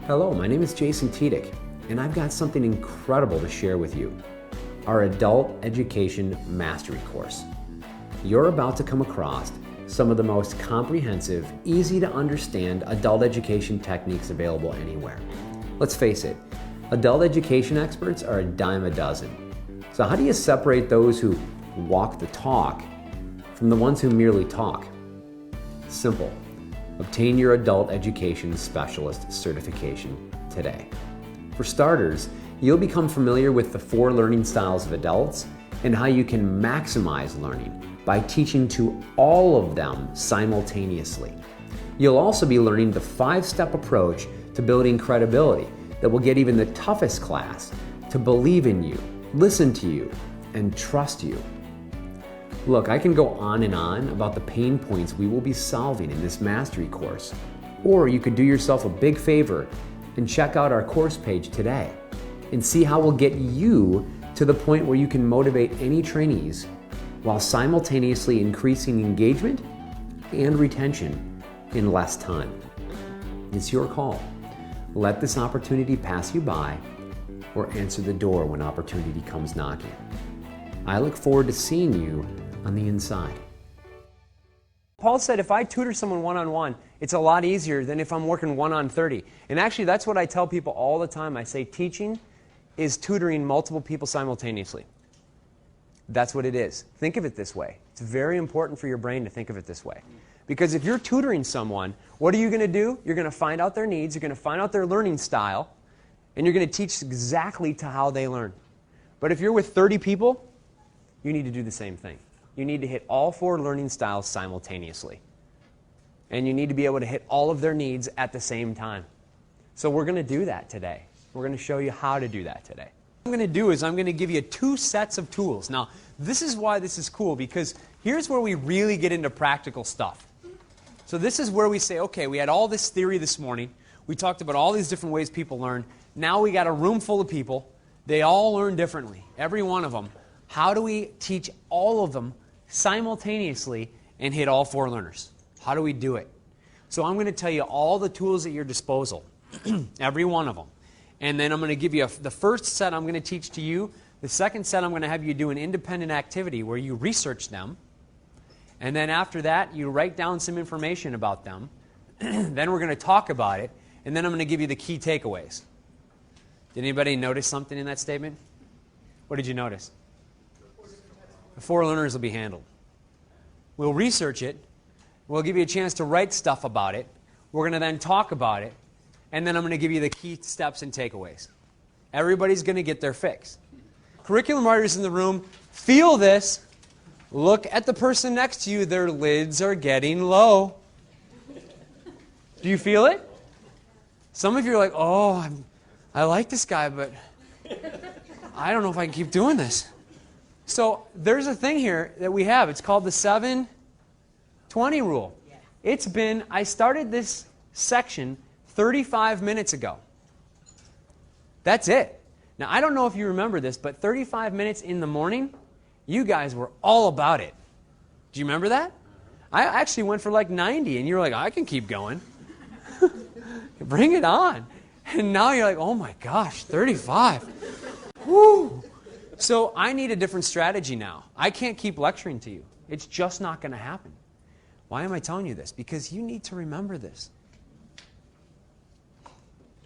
Hello, my name is Jason Tiedick, and I've got something incredible to share with you. Our Adult Education Mastery course. You're about to come across some of the most comprehensive, easy to understand adult education techniques available anywhere. Let's face it, adult education experts are a dime a dozen. So how do you separate those who walk the talk from the ones who merely talk? Simple. Obtain your Adult Education Specialist certification today. For starters, you'll become familiar with the 4 learning styles of adults and how you can maximize learning by teaching to all of them simultaneously. You'll also be learning the 5-step approach to building credibility that will get even the toughest class to believe in you, listen to you, and trust you. Look, I can go on and on about the pain points we will be solving in this mastery course. Or you could do yourself a big favor and check out our course page today and see how we'll get you to the point where you can motivate any trainees while simultaneously increasing engagement and retention in less time. It's your call. Let this opportunity pass you by or answer the door when opportunity comes knocking. I look forward to seeing you on the inside. Paul said if I tutor someone one-on-one, it's a lot easier than if I'm working 1-on-30. And actually, that's what I tell people all the time. I say teaching is tutoring multiple people simultaneously. That's what it is. Think of it this way. It's very important for your brain to think of it this way. Because if you're tutoring someone, what are you going to do? You're going to find out their needs, you're going to find out their learning style, and you're going to teach exactly to how they learn. But if you're with 30 people, you need to do the same thing. You need to hit all 4 learning styles simultaneously. And you need to be able to hit all of their needs at the same time. So we're going to do that today. We're going to show you how to do that today. What I'm going to do is I'm going to give you 2 sets of tools. Now, this is why this is cool, because here's where we really get into practical stuff. So this is where we say, okay, we had all this theory this morning. We talked about all these different ways people learn. Now we got a room full of people. They all learn differently, every one of them. How do we teach all of them simultaneously and hit all 4 learners? How do we do it? So I'm going to tell you all the tools at your disposal, every one of them. And then I'm going to give you the first set I'm going to teach to you. The second set I'm going to have you do an independent activity where you research them. And then after that, you write down some information about them. Then we're going to talk about it. And then I'm going to give you the key takeaways. Did anybody notice something in that statement? What did you notice? The 4 learners will be handled. We'll research it. We'll give you a chance to write stuff about it. We're going to then talk about it. And then I'm going to give you the key steps and takeaways. Everybody's going to get their fix. Curriculum writers in the room, feel this. Look at the person next to you. Their lids are getting low. Do you feel it? Some of you are like, oh, I like this guy, but I don't know if I can keep doing this. So there's a thing here that we have. It's called the 7-20 rule. I started this section 35 minutes ago. That's it. Now, I don't know if you remember this, but 35 minutes in the morning, you guys were all about it. Do you remember that? I actually went for like 90, and you were like, I can keep going. Bring it on. And now you're like, oh my gosh, 35. Woo! So I need a different strategy now. I can't keep lecturing to you. It's just not going to happen. Why am I telling you this? Because you need to remember this.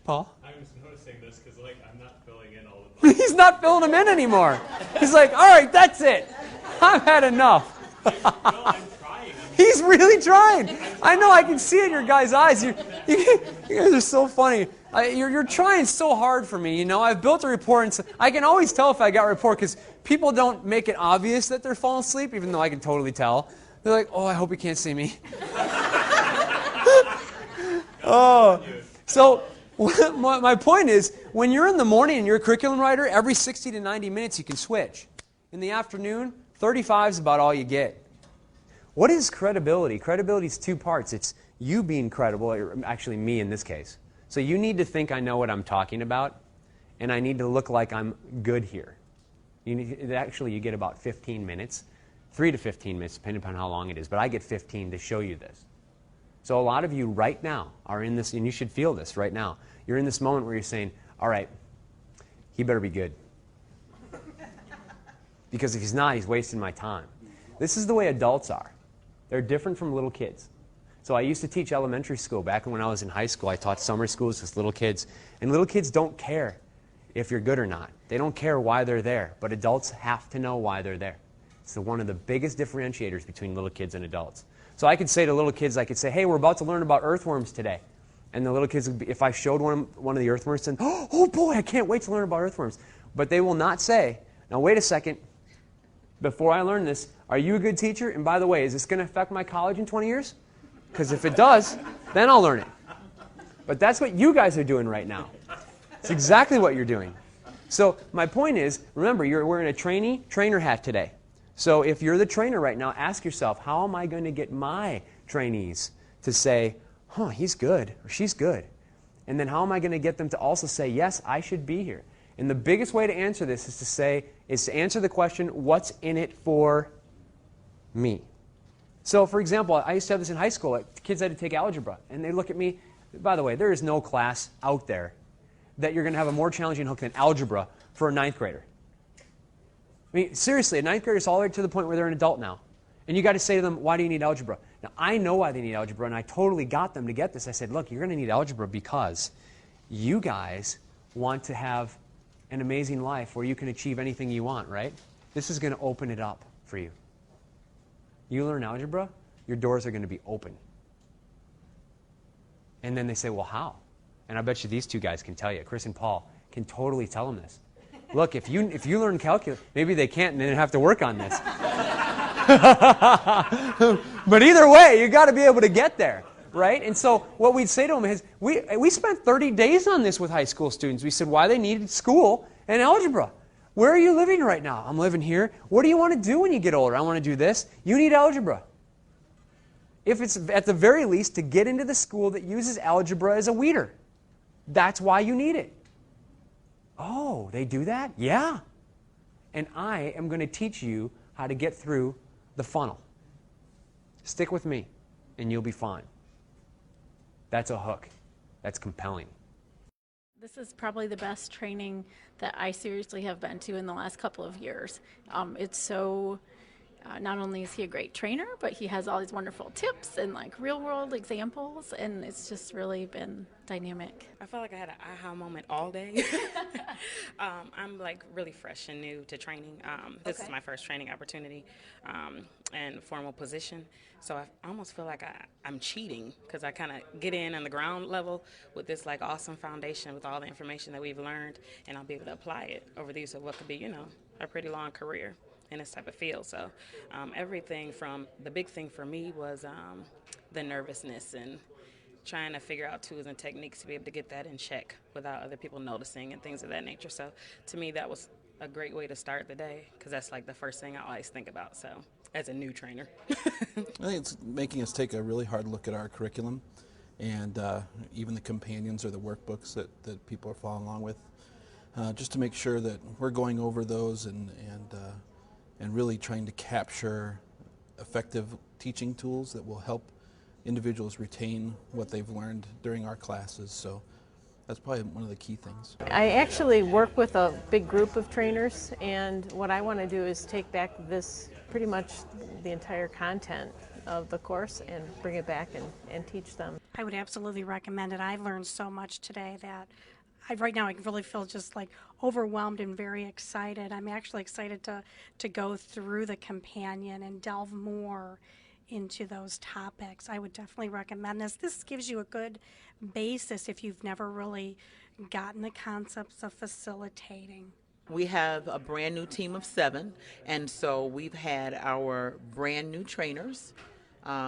Paul? I'm just noticing this because I'm not filling in all the He's not filling them in anymore. He's like, all right, that's it. I've had enough. No, I'm trying. He's really trying. I know, I can see it in your guys' eyes. You guys are so funny. You're trying so hard for me, you know. I've built a rapport, and I can always tell if I got rapport because people don't make it obvious that they're falling asleep, even though I can totally tell. They're like, oh, I hope he can't see me. Oh, so my point is, when you're in the morning and you're a curriculum writer, every 60 to 90 minutes you can switch. In the afternoon, 35 is about all you get. What is credibility? Credibility is 2 parts. It's you being credible, or actually me in this case. So you need to think I know what I'm talking about, and I need to look like I'm good here. Actually, you get about 15 minutes, 3 to 15 minutes, depending upon how long it is, but I get 15 to show you this. So a lot of you right now are in this, and you should feel this right now. You're in this moment where you're saying, all right, he better be good. Because if he's not, he's wasting my time. This is the way adults are. They're different from little kids. So I used to teach elementary school. Back when I was in high school, I taught summer schools with little kids. And little kids don't care if you're good or not. They don't care why they're there. But adults have to know why they're there. It's one of the biggest differentiators between little kids and adults. So I could say to little kids, I could say, hey, we're about to learn about earthworms today. And the little kids, if I showed one of the earthworms, then, oh boy, I can't wait to learn about earthworms. But they will not say, now wait a second, before I learn this, are you a good teacher? And by the way, is this going to affect my college in 20 years? Because if it does, then I'll learn it. But that's what you guys are doing right now. It's exactly what you're doing. So my point is, remember, you're wearing a trainer hat today. So if you're the trainer right now, ask yourself, how am I going to get my trainees to say, huh, he's good, or she's good? And then how am I going to get them to also say, yes, I should be here? And the biggest way to answer this is to answer the question, what's in it for me? So, for example, I used to have this in high school. Kids had to take algebra, and they look at me. By the way, there is no class out there that you're going to have a more challenging hook than algebra for a ninth grader. I mean, seriously, a ninth grader is all the way to the point where they're an adult now. And you got to say to them, why do you need algebra? Now, I know why they need algebra, and I totally got them to get this. I said, look, you're going to need algebra because you guys want to have an amazing life where you can achieve anything you want, right? This is going to open it up for you. You learn algebra, your doors are going to be open. And then they say, well, how? And I bet you these two guys can tell you. Chris and Paul can totally tell them this. Look, if you learn calculus, maybe they can't and then have to work on this. But either way, you got to be able to get there, right? And so what we'd say to them is, we spent 30 days on this with high school students. We said why they needed school and algebra. Where are you living right now? I'm living here. What do you want to do when you get older? I want to do this. You need algebra. If it's at the very least to get into the school that uses algebra as a weeder. That's why you need it. Oh, they do that? Yeah. And I am going to teach you how to get through the funnel. Stick with me, and you'll be fine. That's a hook. That's compelling. This is probably the best training that I seriously have been to in the last couple of years. It's so, not only is he a great trainer, but he has all these wonderful tips and like real world examples, and it's just really been dynamic. I felt like I had an aha moment all day. I'm like really fresh and new to training. This is my first training opportunity and formal position. So I almost feel like I'm cheating because I kind of get in on the ground level with this like awesome foundation with all the information that we've learned, and I'll be able to apply it over the use of what could be, a pretty long career in this type of field. So everything from the big thing for me was the nervousness and trying to figure out tools and techniques to be able to get that in check without other people noticing and things of that nature. So to me, that was a great way to start the day because that's like the first thing I always think about. So as a new trainer. I think it's making us take a really hard look at our curriculum and even the companions or the workbooks that people are following along with, just to make sure that we're going over those and really trying to capture effective teaching tools that will help individuals retain what they've learned during our classes. So that's probably one of the key things. I actually work with a big group of trainers, and what I want to do is take back this, pretty much the entire content of the course, and bring it back and teach them. I would absolutely recommend it. I've learned so much today that right now I really feel just like overwhelmed and very excited. I'm actually excited to go through the companion and delve more into those topics. I would definitely recommend this. This gives you a good basis if you've never really gotten the concepts of facilitating. We have a brand new team of 7, and so we've had our brand new trainers,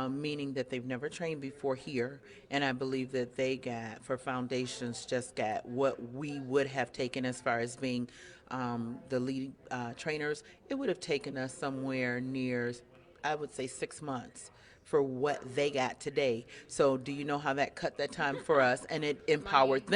meaning that they've never trained before here, and I believe that they got, for foundations, just got what we would have taken as far as being the lead trainers. It would have taken us somewhere near, I would say, 6 months for what they got today. So do you know how that cut that time for us, and it empowered them?